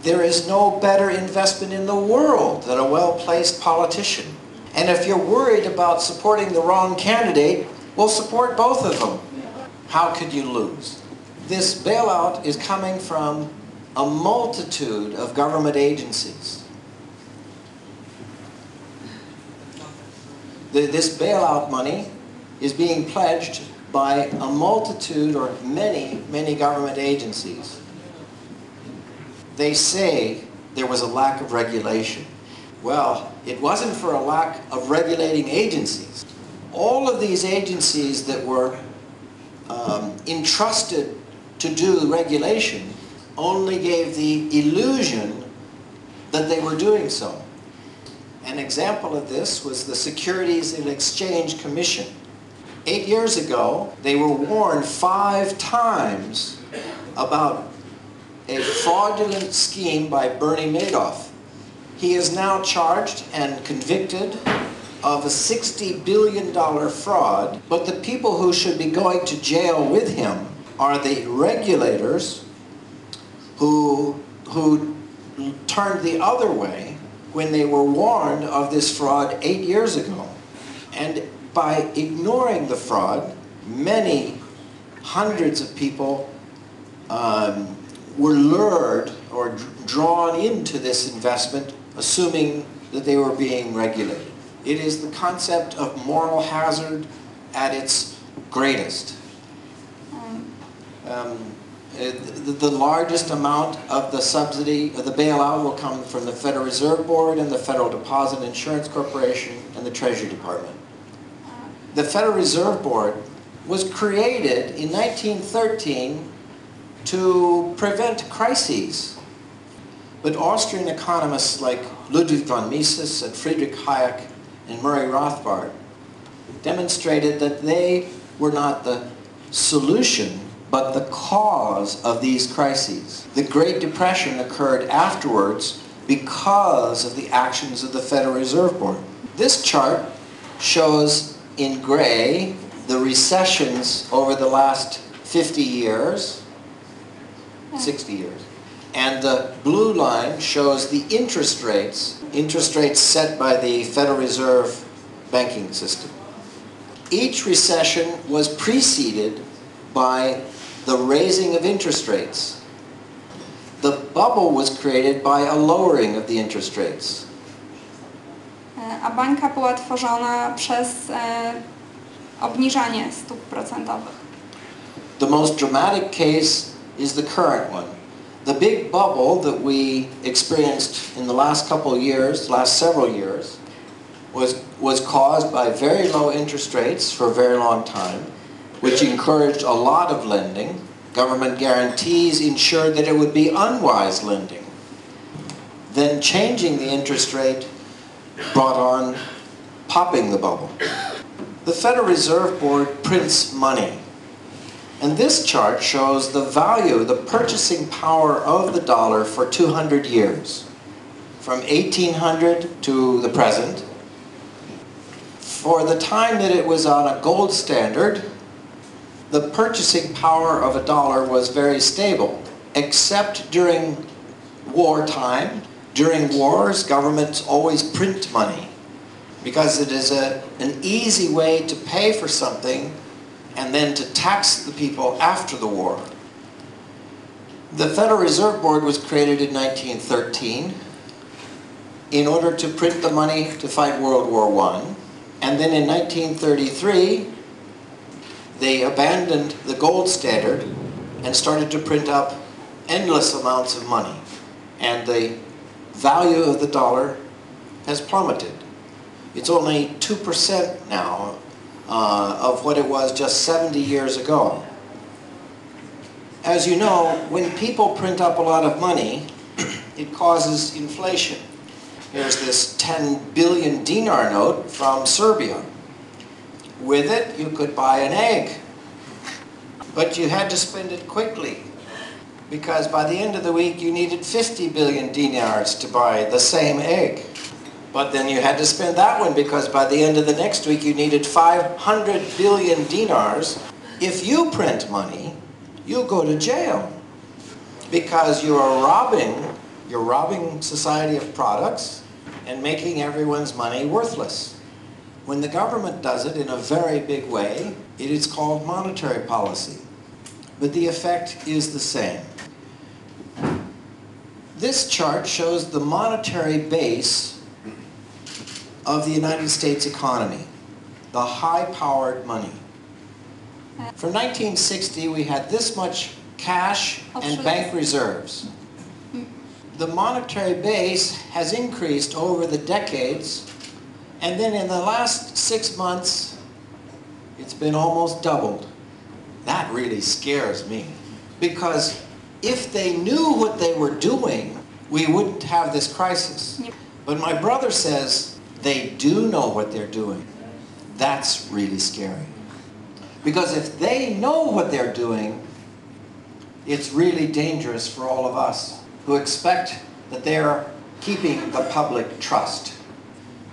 There is no better investment in the world than a well-placed politician. And if you're worried about supporting the wrong candidate, well, support both of them. How could you lose? This bailout is coming from a multitude of government agencies. This bailout money is being pledged by a multitude or many government agencies. They say there was a lack of regulation. Well, it wasn't for a lack of regulating agencies. All of these agencies that were entrusted to do the regulation only gave the illusion that they were doing so. An example of this was the Securities and Exchange Commission. 8 years ago, they were warned 5 times about a fraudulent scheme by Bernie Madoff. He is now charged and convicted of a $60 billion fraud, but the people who should be going to jail with him are the regulators who turned the other way when they were warned of this fraud 8 years ago. And by ignoring the fraud, many hundreds of people were lured or drawn into this investment, assuming that they were being regulated. It is the concept of moral hazard at its greatest. The largest amount of the subsidy, of the bailout, will come from the Federal Reserve Board and the Federal Deposit Insurance Corporation and the Treasury Department. The Federal Reserve Board was created in 1913 to prevent crises. But Austrian economists like Ludwig von Mises and Friedrich Hayek and Murray Rothbard demonstrated that they were not the solution, but the cause of these crises. The Great Depression occurred afterwards because of the actions of the Federal Reserve Board. This chart shows in gray the recessions over the last 50 years, 60 years. And the blue line shows the interest rates set by the Federal Reserve banking system. Each recession was preceded by the raising of interest rates. The bubble was created by a lowering of the interest rates. A bańka była tworzona przez obniżanie stóp procentowych. The most dramatic case is the current one. The big bubble that we experienced in the last several years, was caused by very low interest rates for a very long time, which encouraged a lot of lending. Government guarantees ensured that it would be unwise lending. Then changing the interest rate brought on popping the bubble. The Federal Reserve Board prints money. And this chart shows the value, the purchasing power of the dollar for 200 years, from 1800 to the present. For the time that it was on a gold standard, the purchasing power of a dollar was very stable, except during wartime. During wars, governments always print money because it is an easy way to pay for something and then to tax the people after the war. The Federal Reserve Board was created in 1913 in order to print the money to fight World War I. And then in 1933, they abandoned the gold standard and started to print up endless amounts of money. And the value of the dollar has plummeted. It's only 2% now of what it was just 70 years ago. As you know, when people print up a lot of money, it causes inflation. Here's this 10 billion dinar note from Serbia. With it, you could buy an egg. But you had to spend it quickly, because by the end of the week, you needed 50 billion dinars to buy the same egg. But then you had to spend that one because by the end of the next week you needed 500 billion dinars. If you print money, you'll go to jail because you are robbing You're robbing society of products and making everyone's money worthless. When the government does it in a very big way, it is called monetary policy. But the effect is the same. This chart shows the monetary base of the United States economy, the high-powered money. For 1960, we had this much cash and bank reserves. The monetary base has increased over the decades, and then in the last 6 months, it's been almost doubled. That really scares me, because if they knew what they were doing, we wouldn't have this crisis. But my brother says they do know what they're doing. That's really scary. Because if they know what they're doing, it's really dangerous for all of us who expect that they're keeping the public trust.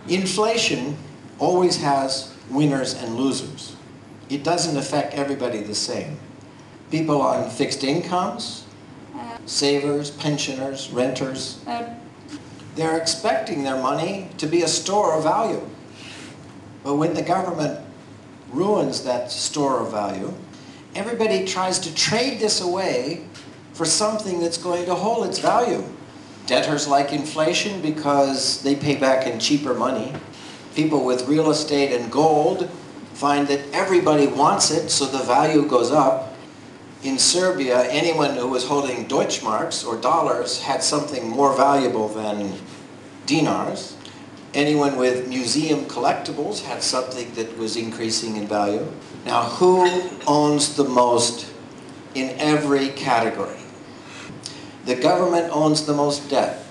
Inflation always has winners and losers. It doesn't affect everybody the same. People on fixed incomes, savers, pensioners, renters, they're expecting their money to be a store of value. But when the government ruins that store of value, everybody tries to trade this away for something that's going to hold its value. Debtors like inflation because they pay back in cheaper money. People with real estate and gold find that everybody wants it, so the value goes up. In Serbia, anyone who was holding Deutschmarks or dollars had something more valuable than dinars. Anyone with museum collectibles had something that was increasing in value. Now, who owns the most in every category? The government owns the most debt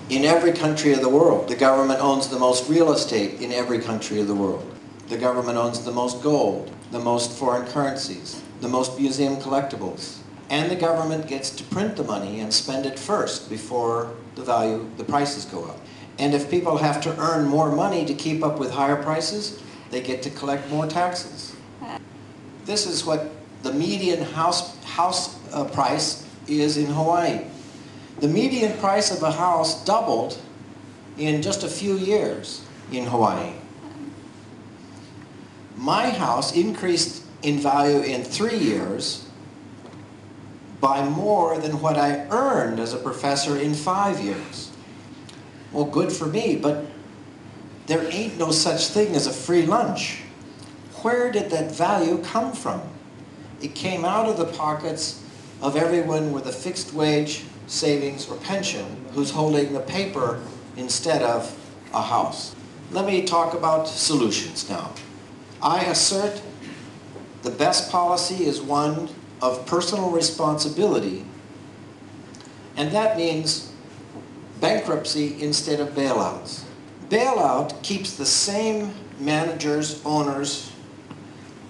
in every country of the world. The government owns the most real estate in every country of the world. The government owns the most gold, the most foreign currencies, the most museum collectibles. And the government gets to print the money and spend it first before the prices go up. And if people have to earn more money to keep up with higher prices, they get to collect more taxes. This is what the median house price is in Hawaii. The median price of a house doubled in just a few years in Hawaii. My house increased in value in 3 years by more than what I earned as a professor in 5 years. Well, good for me, but there ain't no such thing as a free lunch. Where did that value come from? It came out of the pockets of everyone with a fixed wage, savings, or pension who's holding the paper instead of a house. Let me talk about solutions now. I assert the best policy is one of personal responsibility, and that means bankruptcy instead of bailouts. Bailout keeps the same managers, owners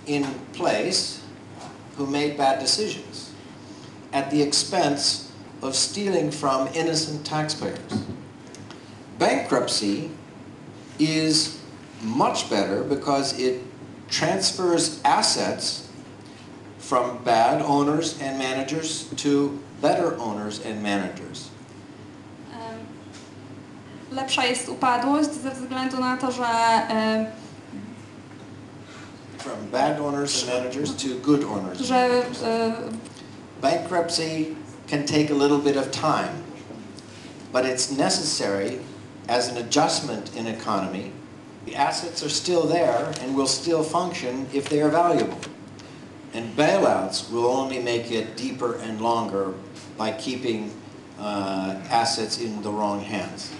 in place who made bad decisions at the expense of stealing from innocent taxpayers. Bankruptcy is much better because it transfers assets from bad owners and managers to better owners and managers. Lepsza jest upadłość ze względu na to, że from bad owners and managers to good owners. Bankruptcy can take a little bit of time, but it's necessary as an adjustment in economy. The assets are still there and will still function if they are valuable. And bailouts will only make it deeper and longer by keeping assets in the wrong hands.